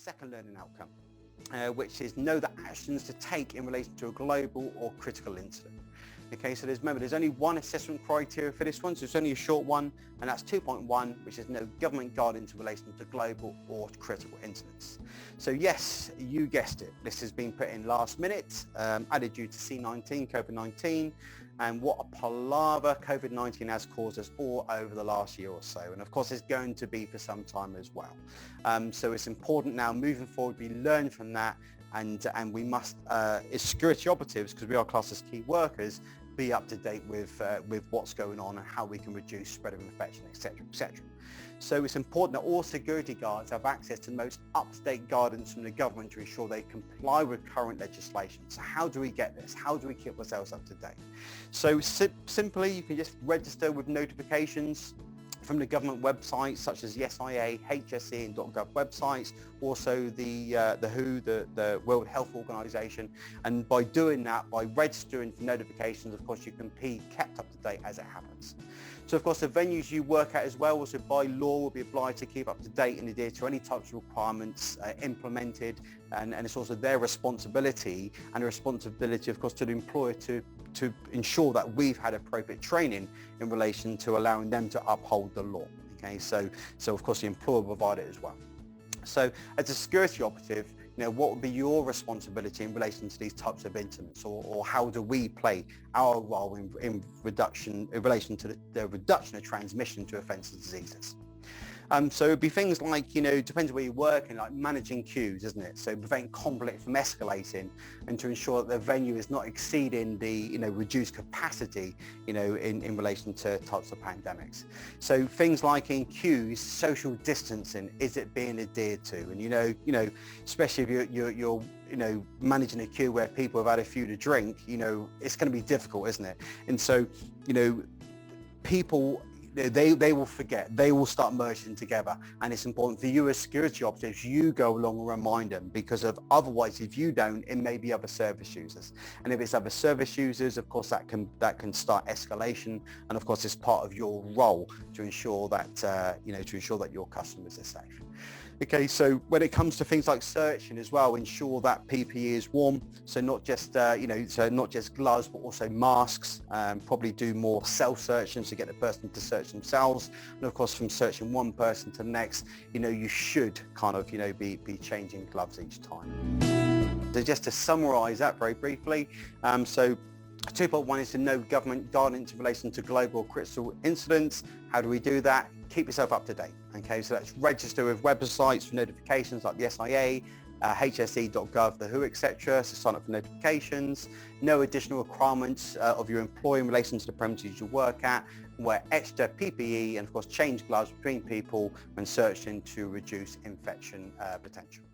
second learning outcome, which is know the actions to take in relation to a global or critical incident. Okay, so remember, there's only one assessment criteria for this one, so it's only a short one, and that's 2.1, which is no government guidance in relation to global or critical incidents. So yes, you guessed it, this has been put in last minute, added due to C19, COVID-19, and what a palaver COVID-19 has caused us all over the last year or so, and of course it's going to be for some time as well. So it's important now, moving forward, we learn from that, and we must, as security operatives, because we are classed as key workers, be up to date with what's going on and how we can reduce spread of infection, etc., etc. So it's important that all security guards have access to the most up-to-date guidance from the government to ensure they comply with current legislation. So how do we get this? How do we keep ourselves up to date? So simply, you can just register with notifications from the government websites such as the SIA, HSE and .gov websites, also the WHO, the World Health Organization, and by doing that, by registering for notifications, of course you can be kept up to date as it happens. So of course the venues you work at as well, also by law, will be obliged to keep up to date and adhere to any types of requirements implemented, and it's also their responsibility and the responsibility of course to the employer to ensure that we've had appropriate training in relation to allowing them to uphold the law. Okay, so of course the employer will provide it as well. So as a security operative, what would be your responsibility in relation to these types of incidents, or how do we play our role in relation to the reduction of transmission to offensive diseases? So it'd be things like, depends where you're working, like managing queues, isn't it? So prevent conflict from escalating and to ensure that the venue is not exceeding the, reduced capacity, in relation to types of pandemics. So things like in queues, social distancing, is it being adhered to? And, especially if you're managing a queue where people have had a few to drink, it's going to be difficult, isn't it? And so, people, they will forget, they will start merging together, and it's important for you as security operatives, you go along and remind them, because otherwise if you don't, it may be other service users, and if it's other service users, of course that can start escalation, and of course it's part of your role to ensure that your customers are safe. Okay, so when it comes to things like searching as well, ensure that PPE is warm. So not just not just gloves, but also masks. Probably do more self-searching to get the person to search themselves. And of course, from searching one person to the next, you should kind of be changing gloves each time. So just to summarise that very briefly, so 2.1 is to know government guidance in relation to global critical incidents. How do we do that? Keep yourself up to date. Okay, so let's register with websites for notifications like the SIA, hse.gov, the WHO, etc. So sign up for notifications. No additional requirements of your employer in relation to the premises you work at. Wear extra PPE and of course change gloves between people when searching to reduce infection potential.